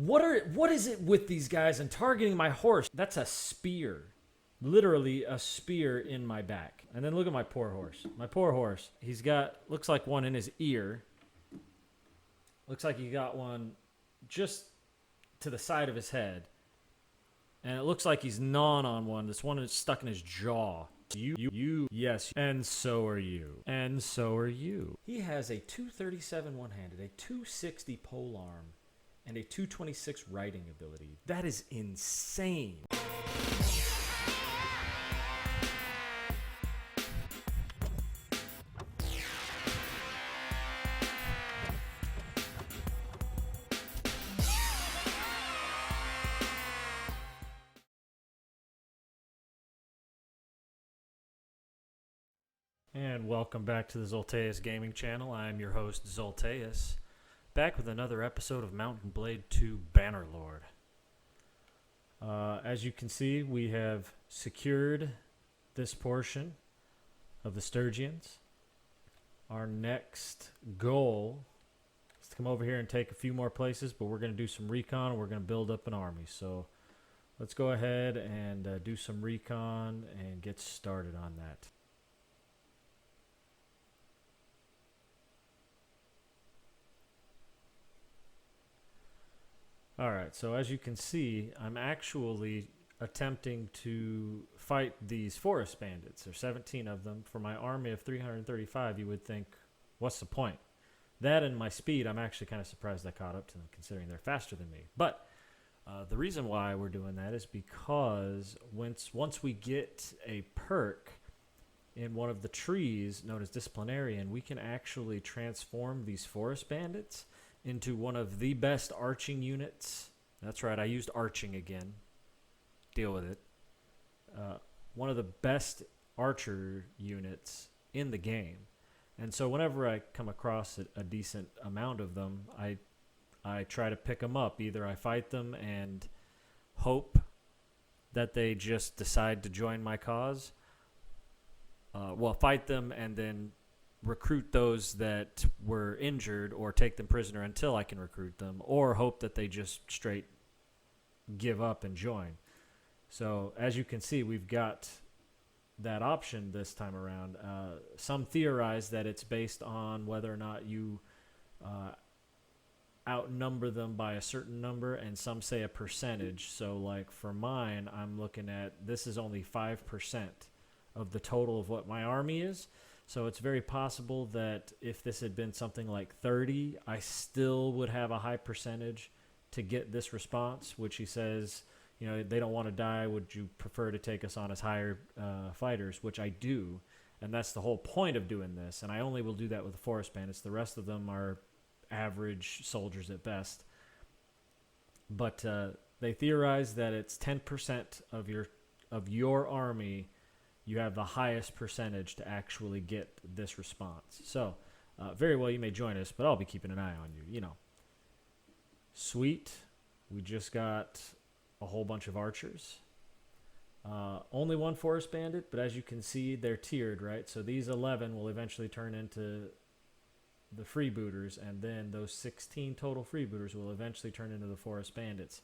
What is it with these guys and targeting my horse? That's a spear. Literally a spear in my back. And then look at my poor horse. My poor horse. He's got, looks like one in his ear. Looks like he got one just to the side of his head. And it looks like he's gnawing on one. This one is stuck in his jaw. Yes. And so are you. And so are you. He has a 237 one-handed, a 260 polearm, and a 226 riding ability. That is insane. And welcome back to the Zoltais Gaming Channel. I'm your host, Zoltais, back with another episode of Mountain Blade 2 Bannerlord. As you can see, we have secured this portion of the Sturgians. Our next goal is to come over here and take a few more places, but we're going to do some recon and we're going to build up an army. So let's go ahead and do some recon and get started on that. Alright, so as you can see, I'm actually attempting to fight these forest bandits. There's 17 of them. For my army of 335, you would think, what's the point? That and my speed, I'm actually kind of surprised I caught up to them, considering they're faster than me. But the reason why we're doing that is because once we get a perk in one of the trees known as Disciplinarian, we can actually transform these forest bandits into one of the best arching units. That's right, I used arching again. Deal with it. One of the best archer units in the game. And so whenever I come across a decent amount of them, I try to pick them up. Either I fight them and hope that they just decide to join my cause. Fight them and then recruit those that were injured or take them prisoner until I can recruit them, or hope that they just straight give up and join. So as you can see, we've got that option this time around. Some theorize that it's based on whether or not you outnumber them by a certain number, and some say a percentage. So like for mine, I'm looking at this is only 5% of the total of what my army is. So it's very possible that if this had been something like 30, I still would have a high percentage to get this response, which he says, you know, they don't want to die. Would you prefer to take us on as higher fighters? Which I do. And that's the whole point of doing this. And I only will do that with the forest bandits. The rest of them are average soldiers at best. But they theorize that it's 10% of your army. You have the highest percentage to actually get this response. So, very well, you may join us, but I'll be keeping an eye on you, you know. Sweet. We just got a whole bunch of archers. Only one forest bandit, but as you can see, they're tiered, right? So these 11 will eventually turn into the freebooters, and then those 16 total freebooters will eventually turn into the forest bandits.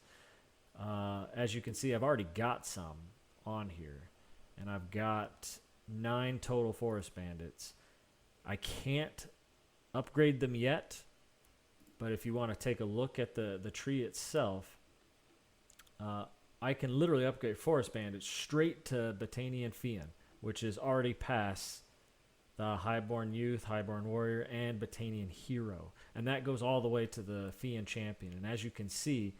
As you can see, I've already got some on here. And I've got 9 total forest bandits. I can't upgrade them yet, but if you want to take a look at the tree itself, I can literally upgrade forest bandits straight to Battanian Fian, which is already past the Highborn Youth, Highborn Warrior, and Battanian Hero. And that goes all the way to the Fian Champion. And as you can see,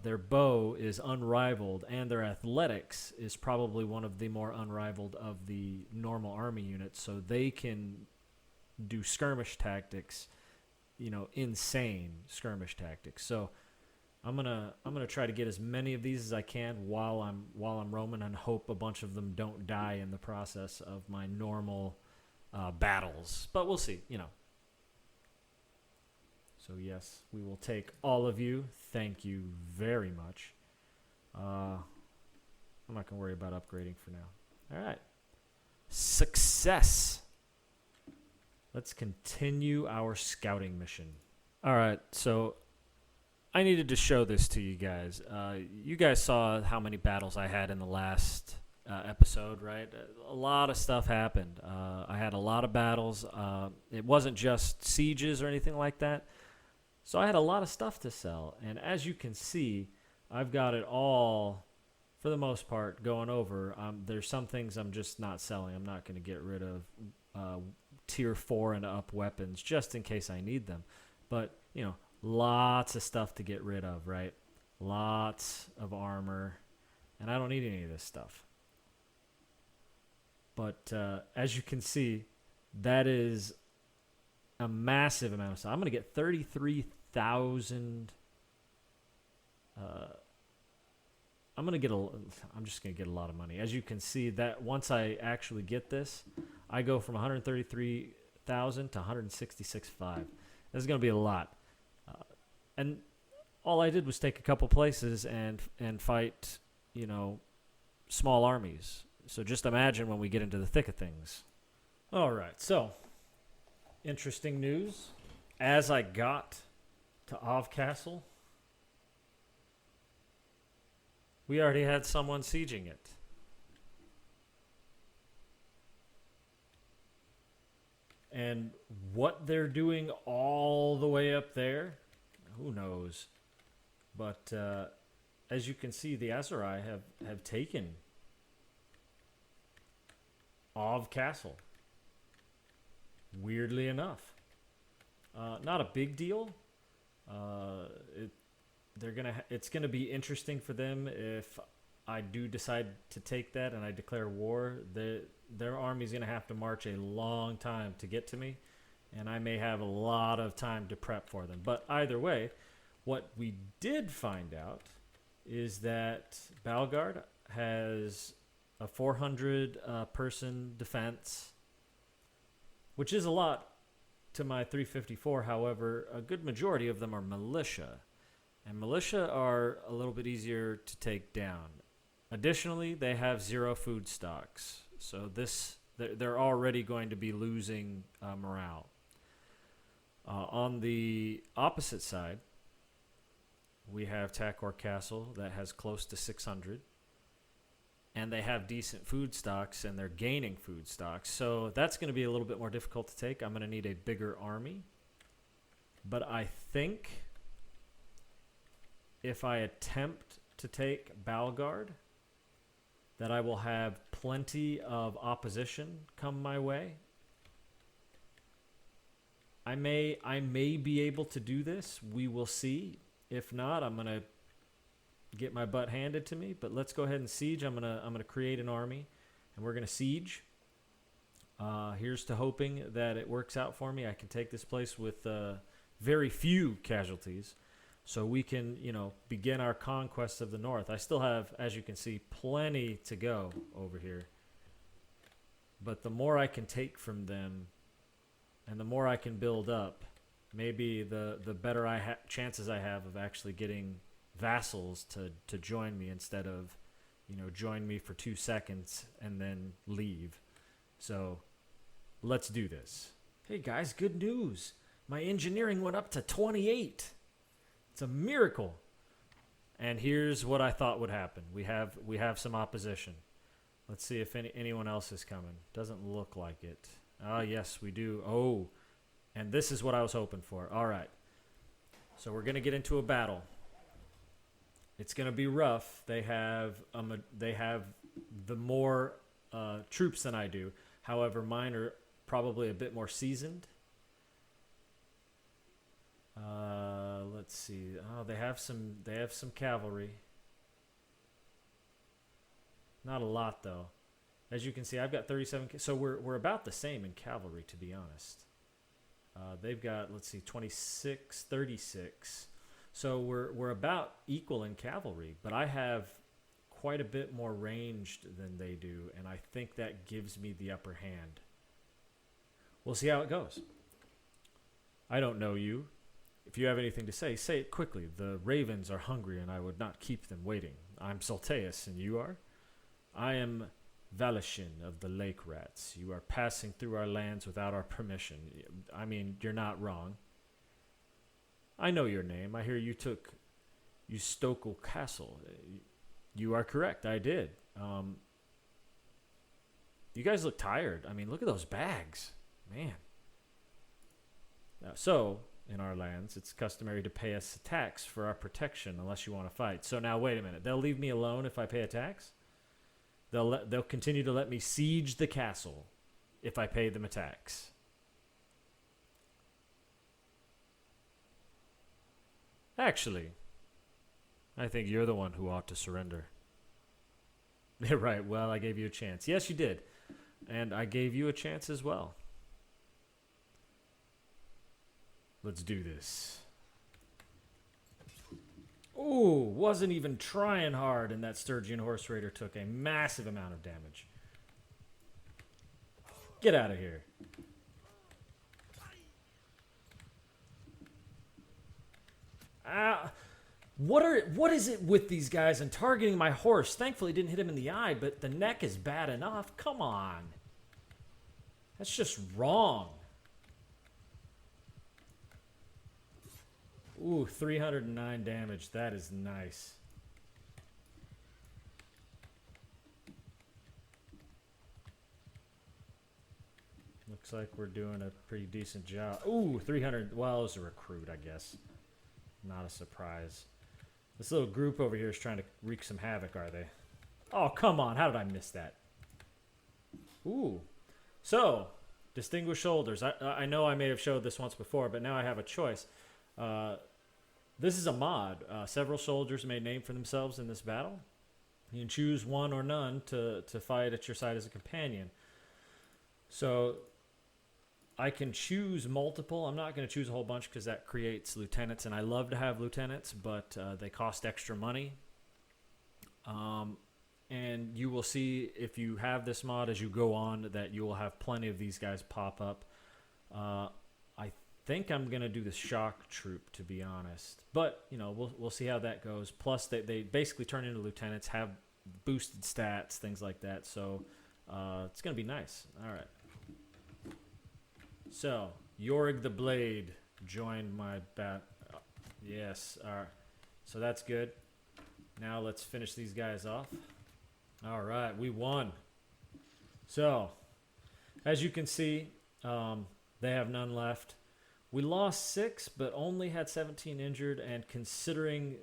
their bow is unrivaled, and their athletics is probably one of the more unrivaled of the normal army units. So they can do skirmish tactics, you know, insane skirmish tactics. So I'm gonna try to get as many of these as I can while I'm roaming, and hope a bunch of them don't die in the process of my normal battles. But we'll see, you know. So yes, we will take all of you. Thank you very much. I'm not going to worry about upgrading for now. All right. Success. Let's continue our scouting mission. All right, so I needed to show this to you guys. You guys saw how many battles I had in the last episode, right? A lot of stuff happened. I had a lot of battles. It wasn't just sieges or anything like that. So I had a lot of stuff to sell. And as you can see, I've got it all, for the most part, going over. There's some things I'm just not selling. I'm not going to get rid of tier 4 and up weapons just in case I need them. But, you know, lots of stuff to get rid of, right? Lots of armor. And I don't need any of this stuff. But as you can see, that is a massive amount of stuff. I'm going to get 33,000. I'm just going to get a lot of money. As you can see, that once I actually get this, I go from 133,000 to 166,500. This is going to be a lot. And all I did was take a couple places and fight, you know, small armies. So just imagine when we get into the thick of things. All right, so interesting news. As I got to Ov Castle, we already had someone sieging it. And what they're doing all the way up there, who knows? But as you can see, the Aserai have taken Ov Castle. Weirdly enough. Not a big deal. It's gonna be interesting for them if I do decide to take that and I declare war. Their army's gonna have to march a long time to get to me, and I may have a lot of time to prep for them. But either way, what we did find out is that Balgard has a 400 person defense, which is a lot to my 354. However, a good majority of them are militia. And militia are a little bit easier to take down. Additionally, they have 0 food stocks. So they're already going to be losing morale. On the opposite side, we have Takor Castle that has close to 600. And they have decent food stocks, and they're gaining food stocks. So that's going to be a little bit more difficult to take. I'm going to need a bigger army. But I think if I attempt to take Balgard, that I will have plenty of opposition come my way. I may be able to do this. We will see. If not, I'm going to get my butt handed to me. But let's go ahead and siege. I'm gonna create an army, and we're gonna siege. Here's to hoping that it works out for me. I can take this place with very few casualties, so we can, you know, begin our conquest of the north. I still have, as you can see, plenty to go over here. But the more I can take from them, and the more I can build up, maybe the better chances I have of actually getting vassals to join me instead of, you know, join me for 2 seconds and then leave. So let's do this. Hey guys, good news. My engineering went up to 28. It's a miracle. And here's what I thought would happen. We have some opposition. Let's see if anyone else is coming. Doesn't look like it. Ah, yes, we do. Oh, and this is what I was hoping for. All right. So we're going to get into a battle. It's going to be rough. They have the more troops than I do. However, mine are probably a bit more seasoned. Let's see. Oh, they have some cavalry. Not a lot though. As you can see, I've got 37. So we're about the same in cavalry, to be honest. They've got, let's see, 26, 36. So we're about equal in cavalry, but I have quite a bit more ranged than they do, and I think that gives me the upper hand. We'll see how it goes. I don't know you. If you have anything to say it quickly. The ravens are hungry, and I would not keep them waiting. I'm Zoltais, and you are? I am Valashin of the Lake Rats. You are passing through our lands without our permission. I mean, you're not wrong. I know your name. I hear you took You Stokel Castle. You are correct. I did. You guys look tired. I mean, look at those bags. Man. So, in our lands, it's customary to pay us a tax for our protection unless you want to fight. So now, wait a minute. They'll leave me alone if I pay a tax? They'll continue to let me siege the castle if I pay them a tax. Actually, I think you're the one who ought to surrender. Right, well, I gave you a chance. Yes, you did. And I gave you a chance as well. Let's do this. Ooh, wasn't even trying hard, and that Sturgian Horse Raider took a massive amount of damage. Get out of here. What is it with these guys and targeting my horse? Thankfully, didn't hit him in the eye, but the neck is bad enough. Come on. That's just wrong. Ooh, 309 damage. That is nice. Looks like we're doing a pretty decent job. Ooh, 300. Well, it was a recruit, I guess. Not a surprise. This little group over here is trying to wreak some havoc, are they? Oh, come on. How did I miss that? Ooh. So, Distinguished Soldiers. I know I may have showed this once before, but now I have a choice. This is a mod. Several soldiers made name for themselves in this battle. You can choose one or none to fight at your side as a companion. So I can choose multiple. I'm not going to choose a whole bunch because that creates lieutenants, and I love to have lieutenants, but they cost extra money. And you will see if you have this mod as you go on that you will have plenty of these guys pop up. I think I'm going to do the shock troop, to be honest. But, you know, we'll see how that goes. Plus, they basically turn into lieutenants, have boosted stats, things like that. So it's going to be nice. All right. So, Yorig the Blade joined my bat. Yes. All right. So that's good. Now let's finish these guys off. All right. We won. So, as you can see, they have none left. We lost 6, but only had 17 injured, and considering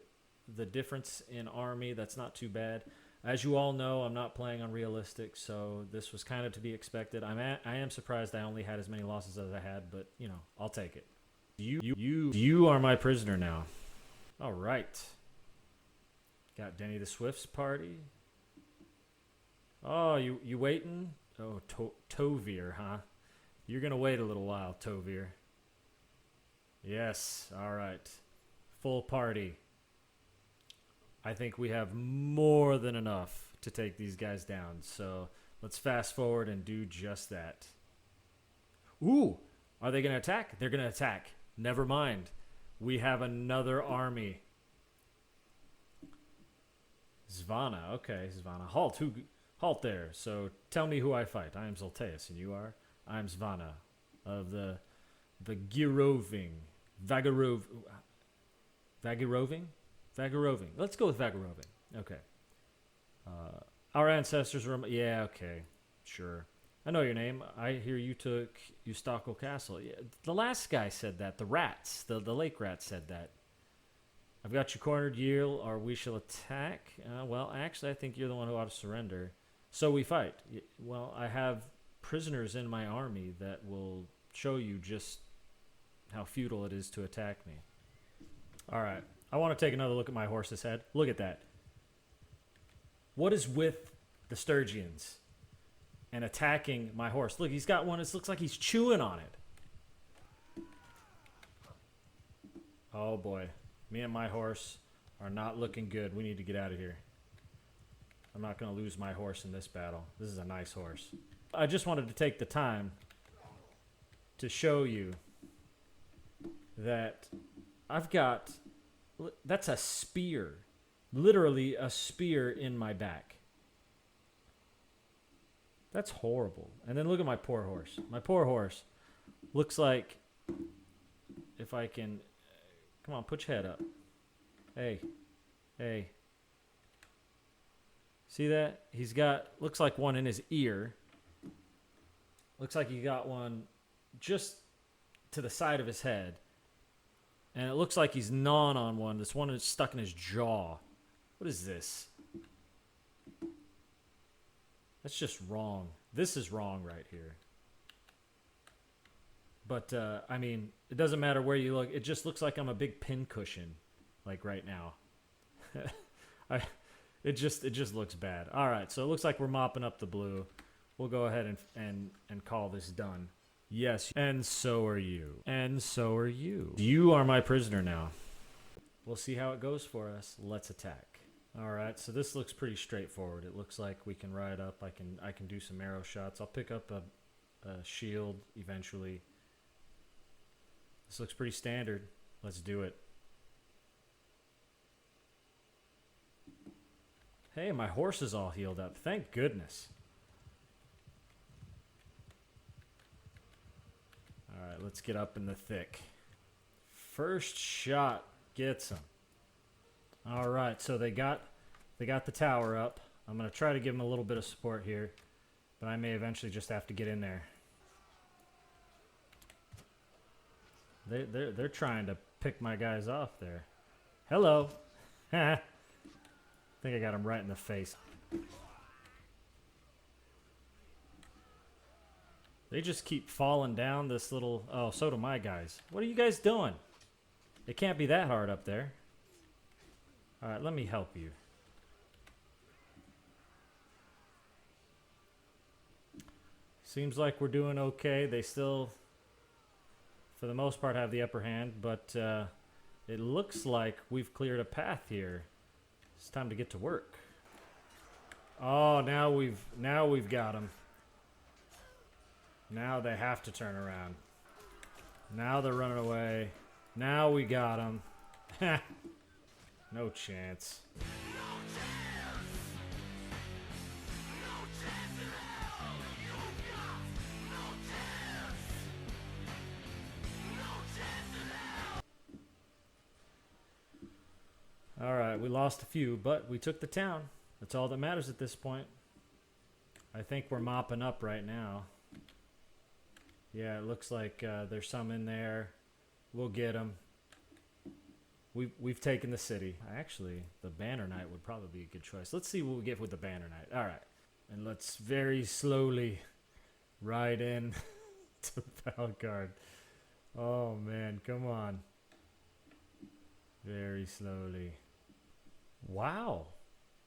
the difference in army, that's not too bad. As you all know, I'm not playing on realistic, so this was kind of to be expected. I am surprised I only had as many losses as I had, but, you know, I'll take it. You are my prisoner now. All right. Got Denny the Swift's party. Oh, you waiting? Oh, Tovir, huh? You're going to wait a little while, Tovir. Yes, all right. Full party. I think we have more than enough to take these guys down. So let's fast forward and do just that. Ooh, are they going to attack? They're going to attack. Never mind. We have another army. Zvana. Okay, Zvana. Halt there. So tell me who I fight. I am Zoltais, and you are? I am Zvana of the Vagiroving. Vagiroving? Vagaroving. Let's go with Vagaroving. Okay. Our ancestors were... Yeah, okay. Sure. I know your name. I hear you took Eustakel Castle. Yeah, the last guy said that. The rats. The lake rats said that. I've got you cornered, yield, or we shall attack. Well, actually, I think you're the one who ought to surrender. So we fight. Well, I have prisoners in my army that will show you just how futile it is to attack me. All right. I want to take another look at my horse's head. Look at that. What is with the Sturgians and attacking my horse? Look, he's got one. It looks like he's chewing on it. Oh, boy. Me and my horse are not looking good. We need to get out of here. I'm not going to lose my horse in this battle. This is a nice horse. I just wanted to take the time to show you that I've got... That's a spear. Literally a spear in my back. That's horrible. And then look at my poor horse. My poor horse looks like... If I can... Come on, put your head up. Hey, Hey. See that? He's got, looks like one in his ear. Looks like he got one just to the side of his head. And it looks like he's gnawing on one. This one is stuck in his jaw. What is this? That's just wrong. This is wrong right here. But, I mean, it doesn't matter where you look. It just looks like I'm a big pincushion, like right now. It just looks bad. All right, so it looks like we're mopping up the blue. We'll go ahead and call this done. Yes, and so are you. And so are you. You are my prisoner now. We'll see how it goes for us. Let's attack. All right, so this looks pretty straightforward. It looks like we can ride up. I can do some arrow shots. I'll pick up a shield eventually. This looks pretty standard. Let's do it. Hey, my horse is all healed up. Thank goodness. All right, let's get up in the thick. First shot gets him. All right, so they got the tower up. I'm going to try to give them a little bit of support here, but I may eventually just have to get in there. They're trying to pick my guys off there. Hello. I think I got him right in the face. They just keep falling down this little... Oh, so do my guys. What are you guys doing? It can't be that hard up there. All right, let me help you. Seems like we're doing okay. They still, for the most part, have the upper hand, but it looks like we've cleared a path here. It's time to get to work. Oh, now we've got them. Now they have to turn around. Now they're running away. Now we got them. No chance. All right, we lost a few, but we took the town. That's all that matters at this point. I think we're mopping up right now. Yeah, it looks like there's some in there. We'll get them. We've taken the city. Actually, the Banner Knight would probably be a good choice. Let's see what we get with the Banner Knight. All right. And let's very slowly ride in to Valgard. Oh, man. Come on. Very slowly. Wow.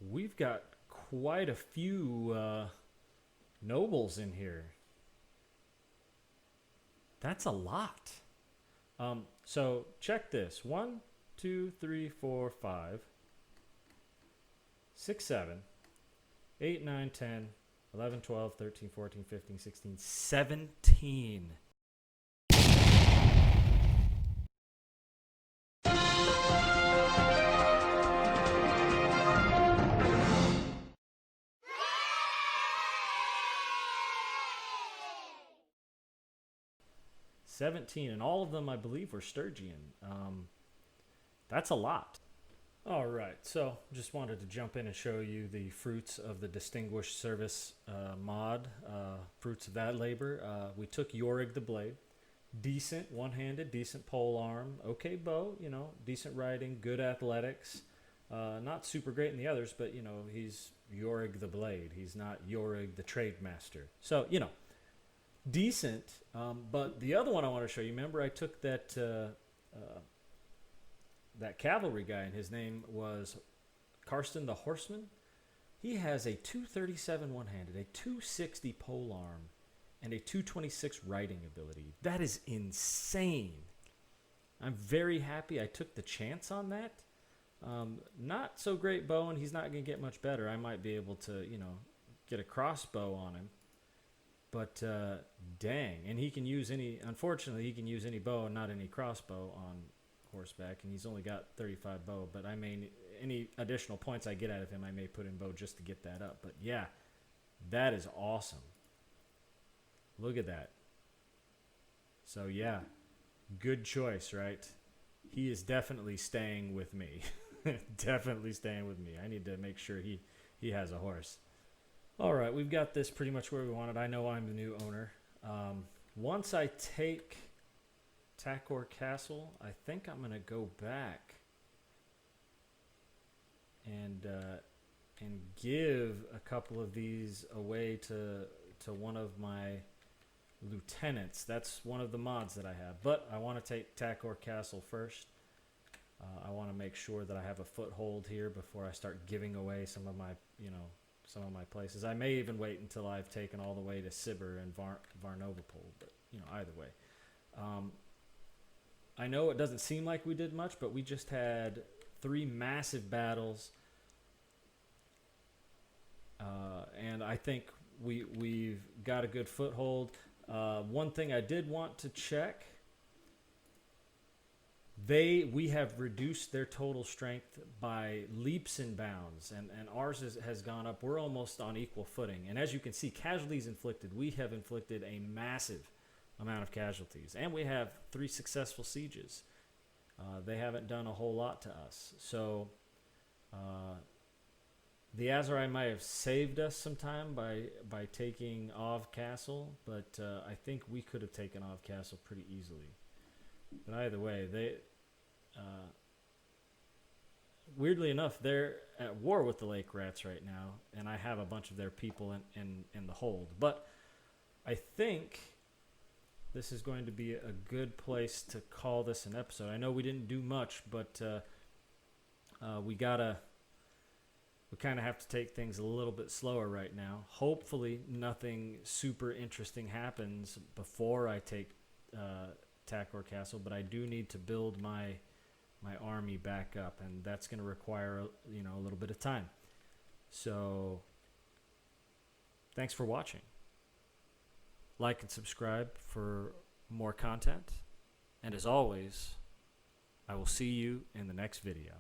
We've got quite a few nobles in here. That's a lot. So check this. 1, 2, 3, 4, 5, 6, 7, 8, 9, 10, 11, 12, 13, 14, 15, 16, 17. And all of them, I believe, were Sturgian. That's a lot. All right, so just wanted to jump in and show you the fruits of the Distinguished Service mod, fruits of that labor. We took Yorig the Blade. Decent one-handed, decent pole arm, okay bow, you know, decent riding, good athletics. Not super great in the others, but, you know, he's Yorig the Blade. He's not Yorig the Trade Master. So, you know, decent. But the other one I want to show you, remember I took that that cavalry guy, and his name was Karsten the Horseman. He has a 237 one-handed, a 260 pole arm, and a 226 riding ability. That is insane. I'm very happy I took the chance on that. Not so great bow, and he's not going to get much better. I might be able to, you know, get a crossbow on him. But dang, and he can use any, unfortunately, he can use any bow and not any crossbow on horseback, and he's only got 35 bow, but I mean, any additional points I get out of him, I may put in bow just to get that up. But yeah, that is awesome. Look at that. So yeah, good choice, right? He is definitely staying with me. Definitely staying with me. I need to make sure he has a horse. All right, we've got this pretty much where we want it. I know I'm the new owner. Once I take Takor Castle, I think I'm gonna go back and give a couple of these away to one of my lieutenants. That's one of the mods that I have. But I want to take Takor Castle first. I want to make sure that I have a foothold here before I start giving away some of my, some of my places. I may even wait until I've taken all the way to Sibir and Varnovopol, but either way. I know it doesn't seem like we did much, but we just had 3 massive battles, and I think we've got a good foothold. One thing I did want to check. We have reduced their total strength by leaps and bounds, and ours has gone up. We're almost on equal footing. And as you can see, casualties inflicted. We have inflicted a massive amount of casualties, and we have 3 successful sieges. They haven't done a whole lot to us. So the Azurai might have saved us some time by taking Ov Castle, but I think we could have taken Ov Castle pretty easily. But either way, weirdly enough, they're at war with the Lake Rats right now, and I have a bunch of their people in the hold. But I think this is going to be a good place to call this an episode. I know we didn't do much, but we kind of have to take things a little bit slower right now. Hopefully, nothing super interesting happens before I take Takor Castle, but I do need to build my army back up, and that's going to require a little bit of time. So thanks for watching. Like and subscribe for more content, and as always, I will see you in the next video.